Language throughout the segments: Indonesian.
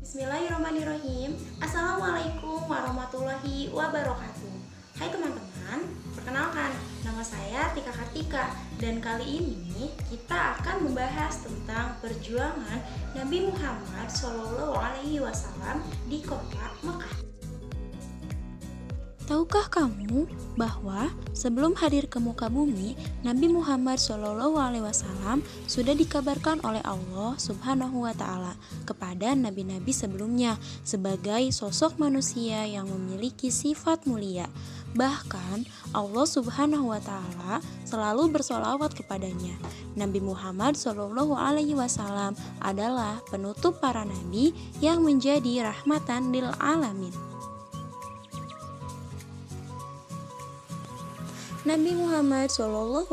Bismillahirrahmanirrahim. Assalamualaikum warahmatullahi wabarakatuh. Hai teman-teman, perkenalkan, nama saya Tika Kartika. Dan kali ini kita akan membahas tentang perjuangan Nabi Muhammad SAW di kota Mekah. Tahukah kamu bahwa sebelum hadir ke muka bumi, Nabi Muhammad SAW sudah dikabarkan oleh Allah Subhanahu wa Ta'ala kepada nabi-nabi sebelumnya sebagai sosok manusia yang memiliki sifat mulia. Bahkan Allah Subhanahu wa Ta'ala selalu bersolawat kepadanya. Nabi Muhammad SAW adalah penutup para nabi yang menjadi rahmatan lil alamin. Nabi Muhammad SAW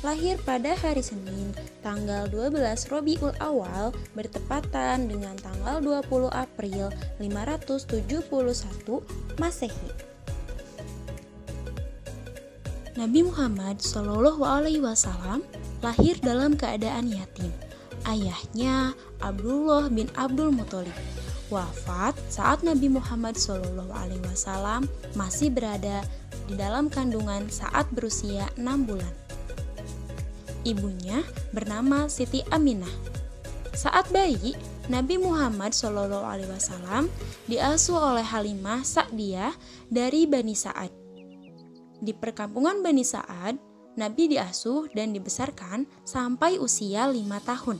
lahir pada hari Senin, tanggal 12 Rabiul Awal bertepatan dengan tanggal 20 April 571 Masehi. Nabi Muhammad SAW lahir dalam keadaan yatim. Ayahnya Abdullah bin Abdul Muthalib wafat saat Nabi Muhammad SAW masih berada di dalam kandungan saat berusia 6 bulan. Ibunya bernama Siti Aminah. Saat bayi, Nabi Muhammad SAW diasuh oleh Halimah Sa'diyah dari Bani Sa'ad. Di perkampungan Bani Sa'ad, Nabi diasuh dan dibesarkan sampai usia 5 tahun.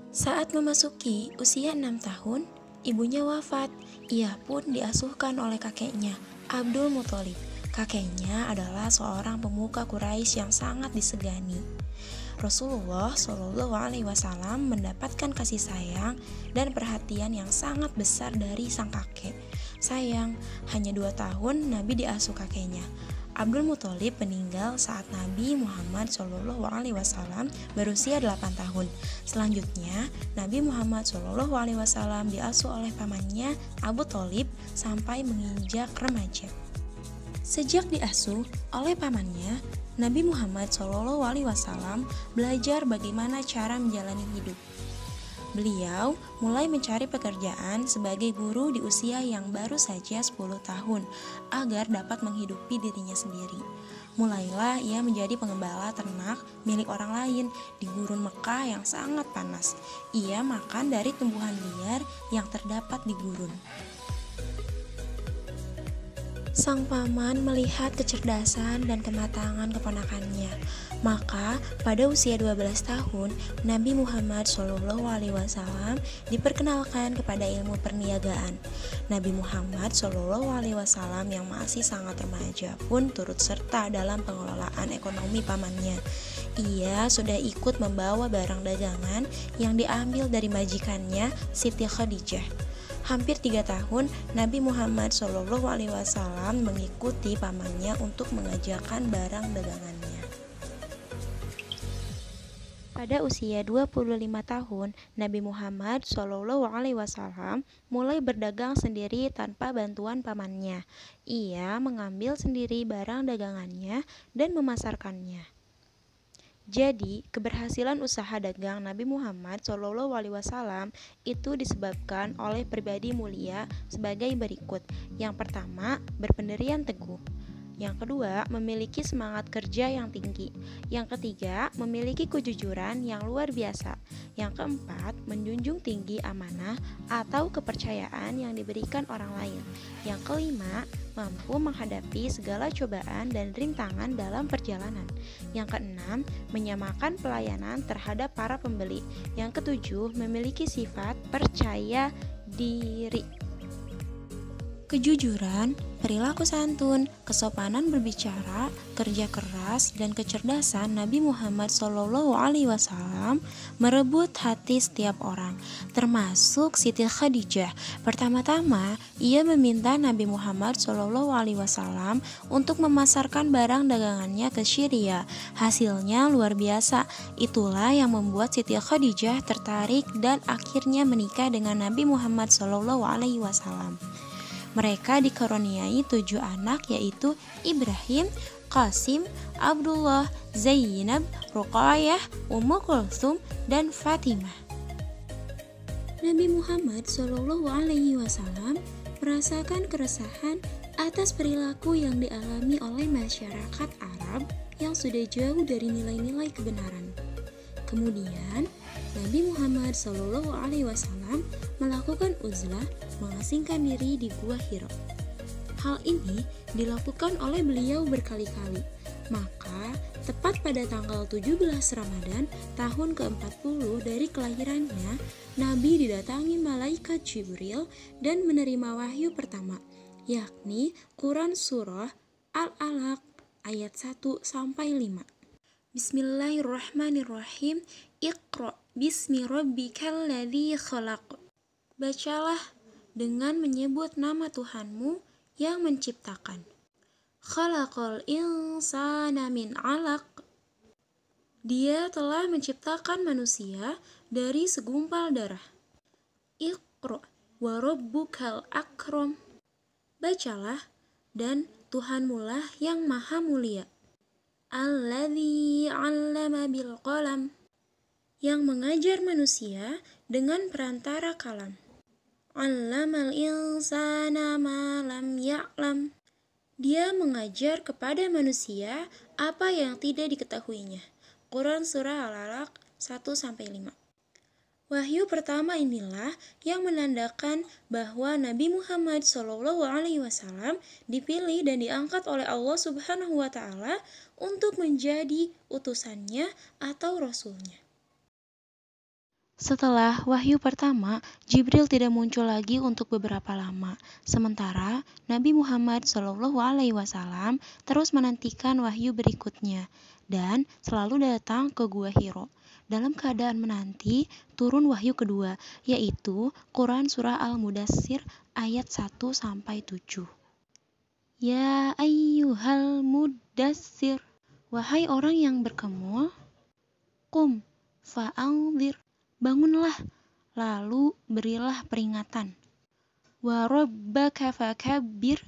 Saat memasuki usia 6 tahun, ibunya wafat. Ia pun diasuhkan oleh kakeknya, Abdul Muthalib. Kakeknya adalah seorang pemuka Quraisy yang sangat disegani. Rasulullah SAW mendapatkan kasih sayang dan perhatian yang sangat besar dari sang kakek. Sayang, hanya 2 tahun Nabi diasuh kakeknya. Abdul Muthalib meninggal saat Nabi Muhammad SAW berusia 8 tahun. Selanjutnya, Nabi Muhammad SAW diasuh oleh pamannya Abu Thalib sampai menginjak remaja. Sejak diasuh oleh pamannya, Nabi Muhammad SAW belajar bagaimana cara menjalani hidup. Beliau mulai mencari pekerjaan sebagai guru di usia yang baru saja 10 tahun agar dapat menghidupi dirinya sendiri. Mulailah ia menjadi pengembala ternak milik orang lain di gurun Mekah yang sangat panas. Ia makan dari tumbuhan liar yang terdapat di gurun. Sang paman melihat kecerdasan dan kematangan keponakannya. Maka pada usia 12 tahun, Nabi Muhammad SAW diperkenalkan kepada ilmu perniagaan. Nabi Muhammad SAW yang masih sangat remaja pun turut serta dalam pengelolaan ekonomi pamannya. Ia sudah ikut membawa barang dagangan yang diambil dari majikannya Siti Khadijah. Hampir 3 tahun, Nabi Muhammad SAW mengikuti pamannya untuk mengajarkan barang dagangannya. Pada usia 25 tahun, Nabi Muhammad SAW mulai berdagang sendiri tanpa bantuan pamannya. Ia mengambil sendiri barang dagangannya dan memasarkannya. Jadi, keberhasilan usaha dagang Nabi Muhammad SAW itu disebabkan oleh pribadi mulia sebagai berikut. Yang pertama, berpendirian teguh. Yang kedua, memiliki semangat kerja yang tinggi. Yang ketiga, memiliki kejujuran yang luar biasa. Yang keempat, menjunjung tinggi amanah atau kepercayaan yang diberikan orang lain. Yang kelima, mampu menghadapi segala cobaan dan rintangan dalam perjalanan. Yang keenam, menyamakan pelayanan terhadap para pembeli. Yang ketujuh, memiliki sifat percaya diri. Kejujuran, perilaku santun, kesopanan berbicara, kerja keras, dan kecerdasan Nabi Muhammad SAW merebut hati setiap orang, termasuk Siti Khadijah. Pertama-tama, ia meminta Nabi Muhammad SAW untuk memasarkan barang dagangannya ke Syria. Hasilnya luar biasa. Itulah yang membuat Siti Khadijah tertarik dan akhirnya menikah dengan Nabi Muhammad SAW. Mereka dikaruniai 7 anak, yaitu Ibrahim, Qasim, Abdullah, Zainab, Ruqayyah, Ummu Kulthum, dan Fatimah. Nabi Muhammad SAW merasakan keresahan atas perilaku yang dialami oleh masyarakat Arab yang sudah jauh dari nilai-nilai kebenaran. Kemudian, Nabi Muhammad SAW melakukan uzlah, mengasingkan diri di Gua Hira. Hal ini dilakukan oleh beliau berkali-kali. Maka, tepat pada tanggal 17 Ramadan tahun ke-40 dari kelahirannya, Nabi didatangi malaikat Jibril dan menerima wahyu pertama, yakni Quran Surah Al-Alaq ayat 1-5. Bismillahirrahmanirrahim. Iqra bismi rabbikal ladzi khalaq. Bacalah dengan menyebut nama Tuhanmu yang menciptakan. Khalaqal insana min 'alaq. Dia telah menciptakan manusia dari segumpal darah. Iqra wa rabbukal akram. Bacalah, dan Tuhanmulah yang maha mulia. Alladzi 'allama bil qalam. Yang mengajar manusia dengan perantara kalam. 'Allamal insana ma lam ya'lam. Dia mengajar kepada manusia apa yang tidak diketahuinya. Quran Surah Al-Alaq 1-5. Wahyu pertama inilah yang menandakan bahwa Nabi Muhammad SAW dipilih dan diangkat oleh Allah Subhanahu wa Ta'ala untuk menjadi utusannya atau rasulnya. Setelah wahyu pertama, Jibril tidak muncul lagi untuk beberapa lama. Sementara Nabi Muhammad SAW terus menantikan wahyu berikutnya dan selalu datang ke Gua Hira. Dalam keadaan menanti turun wahyu kedua, yaitu Quran Surah Al-Mudassir ayat 1-7. Ya ayyuhal mudassir, wahai orang yang berkemul, qum fa'anzir, bangunlah, lalu berilah peringatan. Wa rabbaka fakabbir,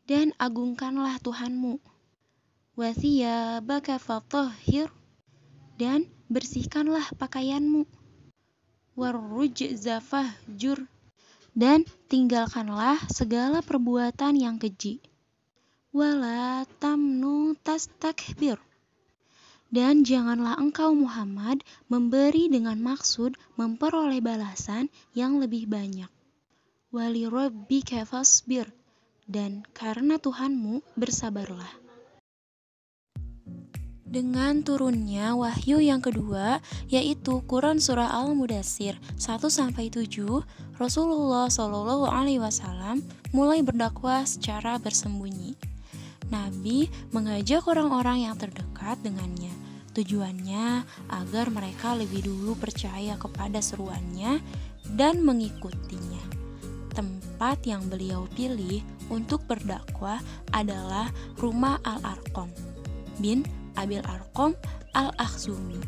dan agungkanlah Tuhanmu. Wa thiyabaka fatahhir, dan bersihkanlah pakaianmu. Warrujza fahjur, dan tinggalkanlah segala perbuatan yang keji. Wala tamnu tastakbir, dan janganlah engkau Muhammad memberi dengan maksud memperoleh balasan yang lebih banyak. Wali rabbika fasbir, dan karena Tuhanmu bersabarlah. Dengan turunnya wahyu yang kedua, yaitu Quran Surah Al-Mudassir 1-7, Rasulullah SAW mulai berdakwah secara bersembunyi. Nabi mengajak orang-orang yang terdekat dengannya. Tujuannya agar mereka lebih dulu percaya kepada seruannya dan mengikutinya. Tempat yang beliau pilih untuk berdakwah adalah rumah Al-Arqam bin Abil Arqam Al-Akhzumi.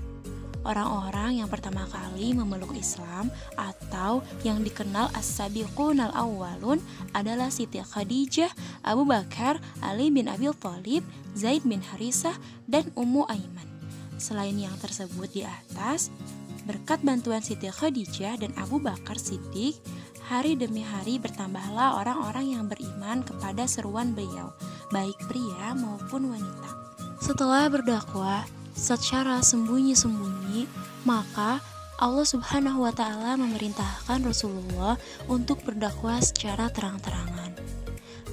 Orang-orang yang pertama kali memeluk Islam atau yang dikenal As-Sabiqun Al-Awwalun adalah Siti Khadijah, Abu Bakar, Ali bin Abi Thalib, Zaid bin Harisah, dan Ummu Aiman. Selain yang tersebut di atas, berkat bantuan Siti Khadijah dan Abu Bakar Siddiq, hari demi hari bertambahlah orang-orang yang beriman kepada seruan beliau, baik pria maupun wanita. Setelah berdakwah secara sembunyi-sembunyi, maka Allah Subhanahu wa Ta'ala memerintahkan Rasulullah untuk berdakwah secara terang-terangan.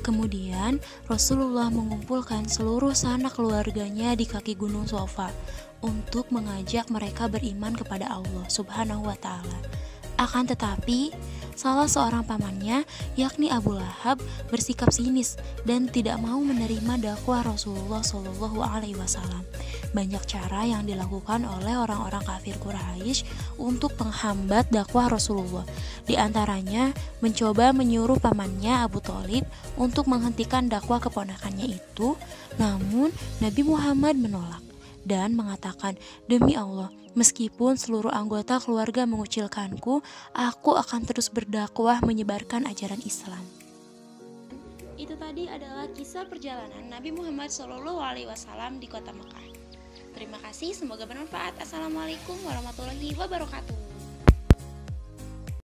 Kemudian Rasulullah mengumpulkan seluruh sanak keluarganya di kaki gunung Shafa untuk mengajak mereka beriman kepada Allah Subhanahu wa Ta'ala. Akan tetapi, salah seorang pamannya, yakni Abu Lahab, bersikap sinis dan tidak mau menerima dakwah Rasulullah SAW. Banyak cara yang dilakukan oleh orang-orang kafir Quraisy untuk menghambat dakwah Rasulullah. Di antaranya, mencoba menyuruh pamannya Abu Thalib untuk menghentikan dakwah keponakannya itu, namun Nabi Muhammad menolak dan mengatakan, "Demi Allah, meskipun seluruh anggota keluarga mengucilkanku, aku akan terus berdakwah menyebarkan ajaran Islam." Itu tadi adalah kisah perjalanan Nabi Muhammad SAW di kota Mekah. Terima kasih, semoga bermanfaat. Assalamualaikum warahmatullahi wabarakatuh.